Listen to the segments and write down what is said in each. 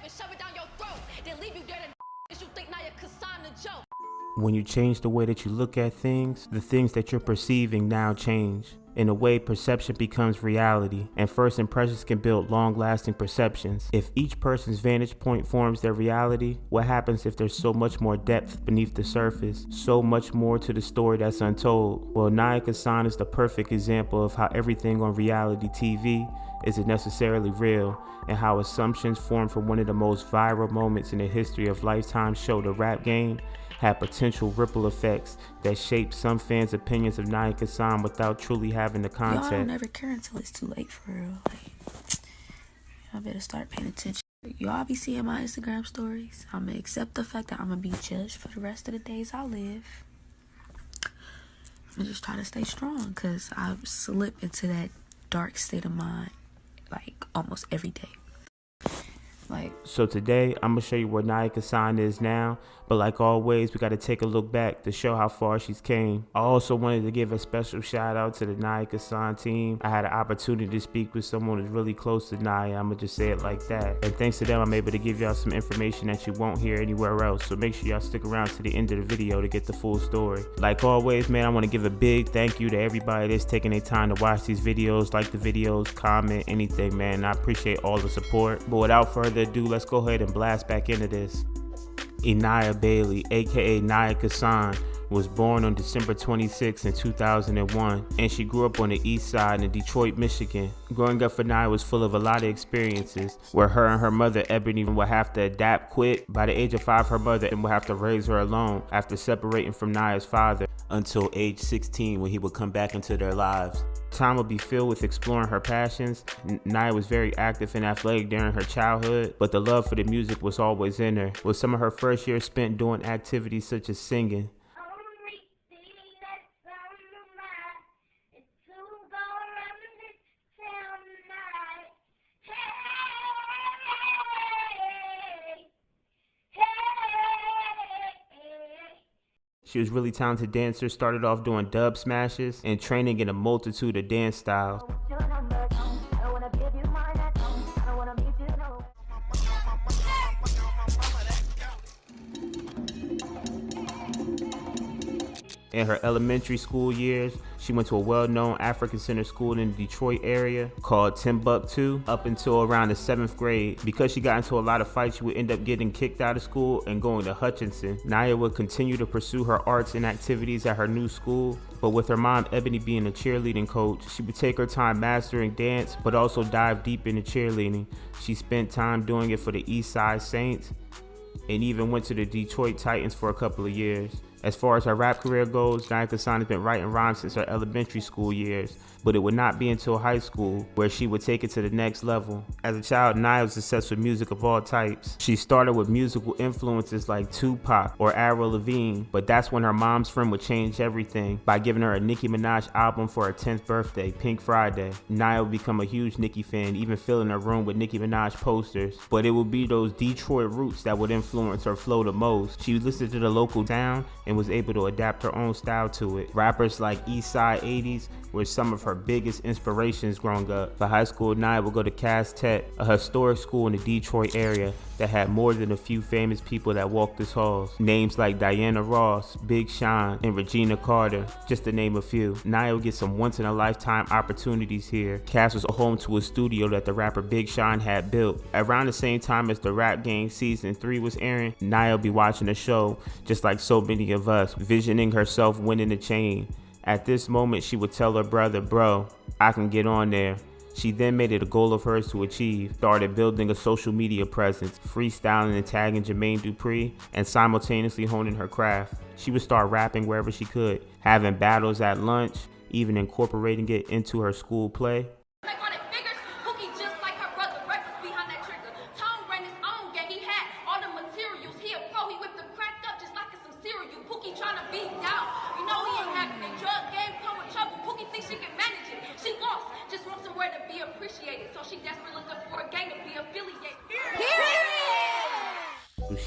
and shove it down your throat, then leave you dead and you think Nya Kasan a joke. When you change the way that you look at things, the things that you're perceiving now change. In a way, perception becomes reality, and first impressions can build long-lasting perceptions. If each person's vantage point forms their reality, what happens if there's so much more depth beneath the surface, so much more to the story that's untold? Well, Nya Kasan is the perfect example of how everything on reality TV isn't necessarily real, and how assumptions formed from one of the most viral moments in the history of Lifetime show, The Rap Game, had potential ripple effects that shaped some fans' opinions of Nya Kasan without truly having the context. Y'all don't ever care until it's too late, for real. Like, y'all better start paying attention. Y'all be seeing my Instagram stories. I'm gonna accept the fact that I'm gonna be judged for the rest of the days I live. I'm gonna just try to stay strong, because I slip into that dark state of mind like almost every day. So today, I'm going to show you where Nya Kasan is now, but like always, we got to take a look back to show how far she's came. I also wanted to give a special shout out to the Nya Kasan team. I had an opportunity to speak with someone who's really close to Nya. I'm going to just say it like that. And thanks to them, I'm able to give y'all some information that you won't hear anywhere else. So make sure y'all stick around to the end of the video to get the full story. Like always, man, I want to give a big thank you to everybody that's taking their time to watch these videos, like the videos, comment, anything, man. I appreciate all the support. But without further ado, let's go ahead and blast back into this. Nya Bailey, aka Nya Kasan, was born on December 26 in 2001, and she grew up on the east side in Detroit, Michigan. Growing up for Nya was full of a lot of experiences, where her and her mother Ebony would have to adapt quick. By the age of 5, her mother would have to raise her alone after separating from Nya's father until age 16, when he would come back into their lives. Time would be filled with exploring her passions. Nya was very active and athletic during her childhood, but the love for the music was always in her, with some of her first years spent doing activities such as singing. She was a really talented dancer, started off doing dub smashes and training in a multitude of dance styles. In her elementary school years, she went to a well-known African center school in the Detroit area called Timbuktu up until around the 7th grade. Because she got into a lot of fights, she would end up getting kicked out of school and going to Hutchinson. Nya would continue to pursue her arts and activities at her new school, but with her mom Ebony being a cheerleading coach, she would take her time mastering dance, but also dive deep into cheerleading. She spent time doing it for the East Side Saints and even went to the Detroit Titans for a couple of years. As far as her rap career goes, Nya Kasan has been writing rhymes since her elementary school years, but it would not be until high school where she would take it to the next level. As a child, Nya was obsessed with music of all types. She started with musical influences like Tupac or Avril Lavigne, but that's when her mom's friend would change everything by giving her a Nicki Minaj album for her 10th birthday, Pink Friday. Nya would become a huge Nicki fan, even filling her room with Nicki Minaj posters, but it would be those Detroit roots that would influence her flow the most. She listened to the local sound and was able to adapt her own style to it. Rappers like Eastside 80s were some of her biggest inspirations growing up. For high school, Nya would go to Cass Tech, a historic school in the Detroit area that had more than a few famous people that walked its halls. Names like Diana Ross, Big Sean, and Regina Carter, just to name a few. Nya would get some once-in-a-lifetime opportunities here. Cass was home to a studio that the rapper Big Sean had built. Around the same time as The Rap Game Season 3 was airing, Nya would be watching the show, just like so many of us, visioning herself winning the chain. At this moment, she would tell her brother, "Bro, I can get on there." She then made it a goal of hers to achieve, started building a social media presence, freestyling and tagging Jermaine Dupri, and simultaneously honing her craft. She would start rapping wherever she could, having battles at lunch, even incorporating it into her school play.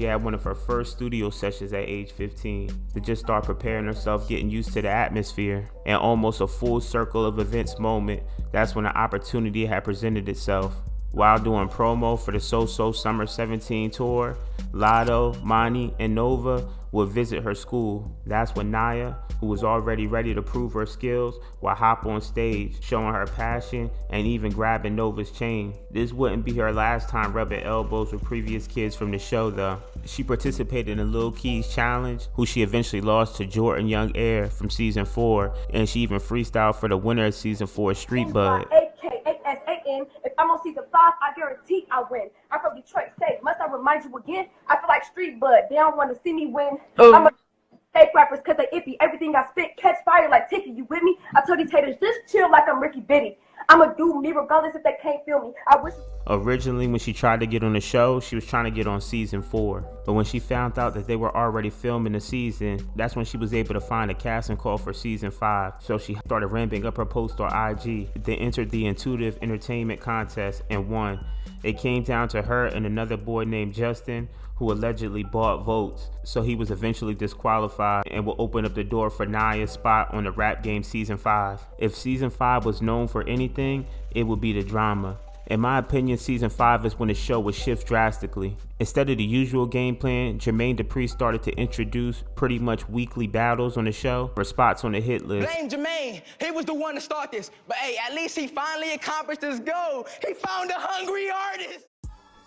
She had one of her first studio sessions at age 15 to just start preparing herself, getting used to the atmosphere, and almost a full circle of events moment. That's when an opportunity had presented itself. While doing promo for the So Summer 17 tour, Lotto, Monty, and Nova would visit her school. That's when Nya, who was already ready to prove her skills, would hop on stage, showing her passion and even grabbing Nova's chain. This wouldn't be her last time rubbing elbows with previous kids from the show though. She participated in Lil Key's challenge, who she eventually lost to Jordan Young Air from season 4, and she even freestyled for the winner of season 4, Street Bud. AKASAN. If I'm on season 5, I guarantee I win. I'm from Detroit State. Must I remind you again? I feel like Street Bud. They don't want to see me win. I'm a fake rappers because they iffy. Everything I spit catch fire like Ticky. You with me? I told these haters just chill like I'm Ricky Biddy. I'ma do me regardless if they can't feel me. I wish. Originally, when she tried to get on the show, she was trying to get on season 4. But when she found out that they were already filming the season, that's when she was able to find a casting call for season 5. So she started ramping up her post on IG. They entered the Intuitive Entertainment contest and won. It came down to her and another boy named Justin, who allegedly bought votes, so he was eventually disqualified and will open up the door for Nya's spot on the Rap Game Season 5. If Season 5 was known for anything, it would be the drama. In my opinion, Season 5 is when the show would shift drastically. Instead of the usual game plan, Jermaine Dupri started to introduce pretty much weekly battles on the show for spots on the hit list. Blame Jermaine, he was the one to start this, but hey, at least he finally accomplished his goal. He found a hungry artist.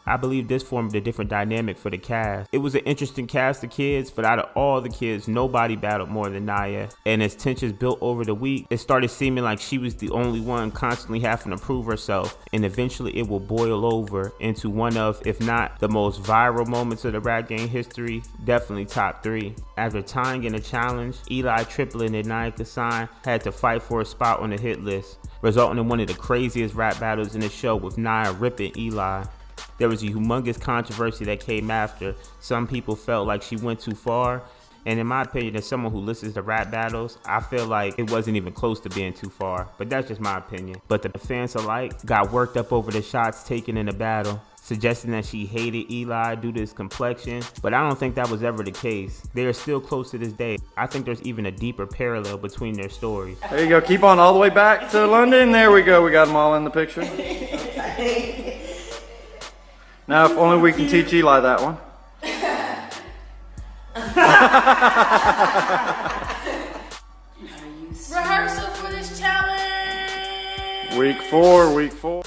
I believe this formed a different dynamic for the cast. It was an interesting cast of kids, but out of all the kids, nobody battled more than Nya. And as tensions built over the week, it started seeming like she was the only one constantly having to prove herself. And eventually it will boil over into one of, if not the most viral moments of the rap game history, definitely top 3. After tying in a challenge, Eli Triplin and Nya Kasan had to fight for a spot on the hit list, resulting in one of the craziest rap battles in the show with Nya ripping Eli. There was a humongous controversy that came after. Some people felt like she went too far, and in my opinion, as someone who listens to rap battles, I feel like it wasn't even close to being too far, but that's just my opinion. But the fans alike got worked up over the shots taken in the battle, suggesting that she hated Eli due to his complexion, but I don't think that was ever the case. They are still close to this day. I think there's even a deeper parallel between their stories. There you go, keep on all the way back to London. There we go, we got them all in the picture. Now, if only we can teach Eli that one. Rehearsal for this challenge. Week 4.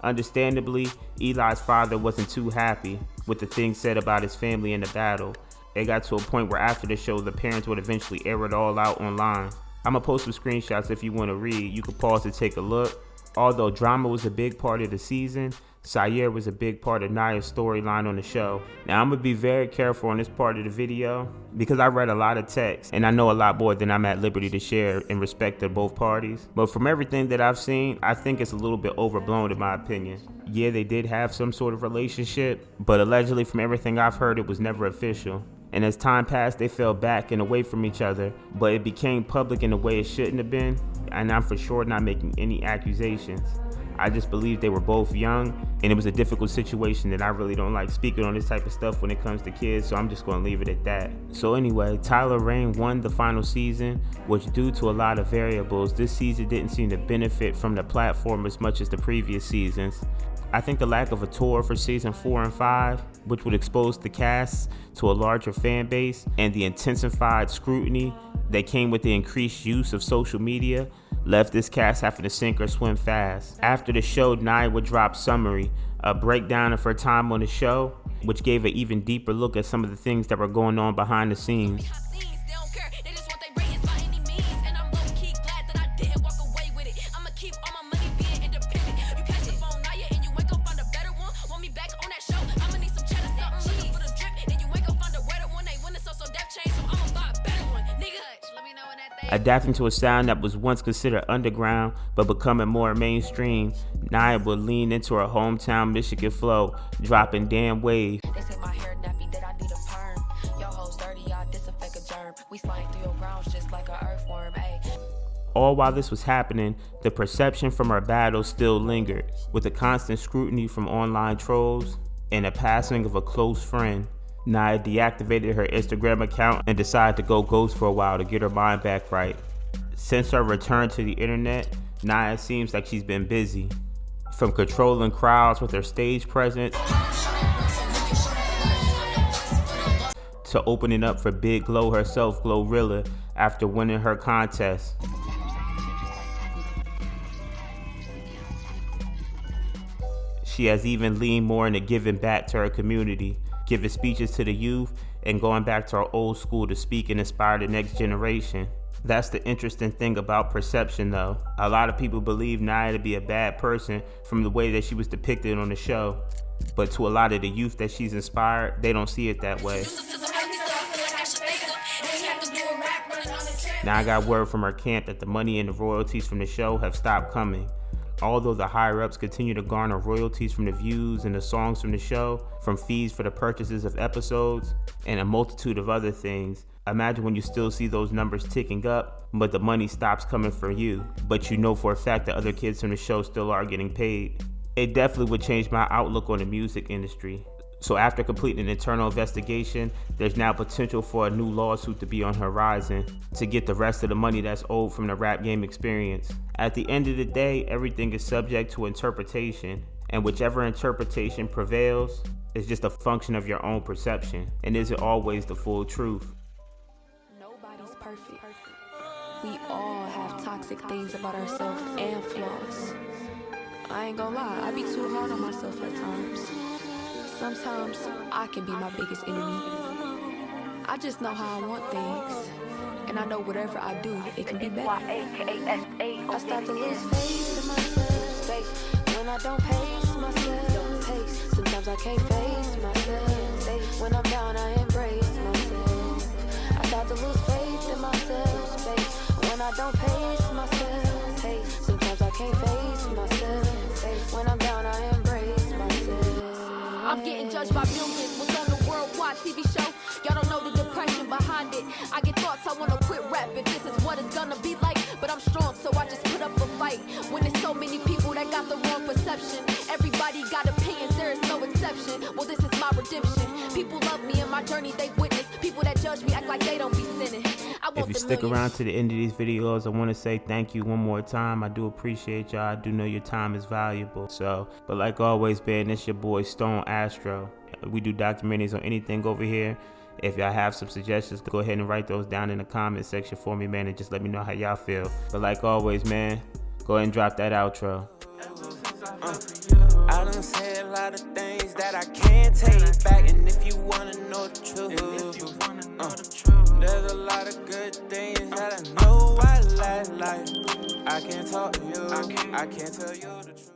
Understandably, Eli's father wasn't too happy with the things said about his family in the battle. It got to a point where after the show, the parents would eventually air it all out online. I'm gonna post some screenshots if you want to read. You can pause to take a look. Although drama was a big part of the season, Syer was a big part of Nya's storyline on the show. Now I'm gonna be very careful on this part of the video because I read a lot of text and I know a lot more than I'm at liberty to share in respect to both parties. But from everything that I've seen, I think it's a little bit overblown in my opinion. Yeah, they did have some sort of relationship, but allegedly from everything I've heard, it was never official. And as time passed, they fell back and away from each other, but it became public in a way it shouldn't have been, and I'm for sure not making any accusations. I just believe they were both young, and it was a difficult situation that I really don't like speaking on this type of stuff when it comes to kids, so I'm just gonna leave it at that. So anyway, Tyler Rain won the final season, which due to a lot of variables, this season didn't seem to benefit from the platform as much as the previous seasons. I think the lack of a tour for season 4 and 5, which would expose the cast to a larger fan base, and the intensified scrutiny that came with the increased use of social media, left this cast having to sink or swim fast. After the show, Nya would drop Summary, a breakdown of her time on the show, which gave an even deeper look at some of the things that were going on behind the scenes. Adapting to a sound that was once considered underground but becoming more mainstream, Nya would lean into her hometown Michigan flow, dropping Damn Wave. They say my hair nappy, that I need a perm. Yo hoes dirty, I disinfect a germ. We slide through your grounds just like an earthworm, ayy. All while this was happening, the perception from her battles still lingered, with the constant scrutiny from online trolls and the passing of a close friend. Nya deactivated her Instagram account and decided to go ghost for a while to get her mind back right. Since her return to the internet, Nya seems like she's been busy. From controlling crowds with her stage presence to opening up for Big Glow herself, Glorilla, after winning her contest. She has even leaned more into giving back to her community, giving speeches to the youth, and going back to her old school to speak and inspire the next generation. That's the interesting thing about perception though. A lot of people believe Nya to be a bad person from the way that she was depicted on the show. But to a lot of the youth that she's inspired, they don't see it that way. Now I got word from her camp that the money and the royalties from the show have stopped coming. Although the higher-ups continue to garner royalties from the views and the songs from the show, from fees for the purchases of episodes, and a multitude of other things, imagine when you still see those numbers ticking up, but the money stops coming from you, but you know for a fact that other kids from the show still are getting paid. It definitely would change my outlook on the music industry. So after completing an internal investigation, there's now potential for a new lawsuit to be on horizon to get the rest of the money that's owed from the rap game experience. At the end of the day, everything is subject to interpretation, and whichever interpretation prevails is just a function of your own perception, and isn't always the full truth. Nobody's perfect. We all have toxic things about ourselves and flaws. I ain't gonna lie, I be too hard on myself at times. Sometimes I can be my biggest enemy. I just know how I want things, and I know whatever I do, it can be better. I start to lose faith in myself when I don't pace myself. Sometimes I can't face myself. When I'm down, I embrace myself. I start to lose faith in myself when I don't pace myself. Sometimes I can't face myself. When I'm down, I embrace myself. I'm getting judged by millions. What's on the worldwide TV show? Y'all don't know the depression behind it. I get thoughts I wanna quit rap if this is what it's gonna be like. But I'm strong, so I just put up a fight. When there's so many people that got the wrong perception, everybody got opinions, there is no exception. Well, this is my redemption. People love me and my journey they witness. People that judge me act like they don't be sinning. If you stick around to the end of these videos, I want to say thank you one more time. I do appreciate y'all. I do know your time is valuable. But like always, man, it's your boy Stone Astro. We do documentaries on anything over here. If y'all have some suggestions, go ahead and write those down in the comment section for me, man, and just let me know how y'all feel. But like always, man, go ahead and drop that outro. I done said a lot of things that I can't take back, and if you wanna know the truth, there's a lot of good things that I know I like. I can't talk to you, I can't tell you the truth.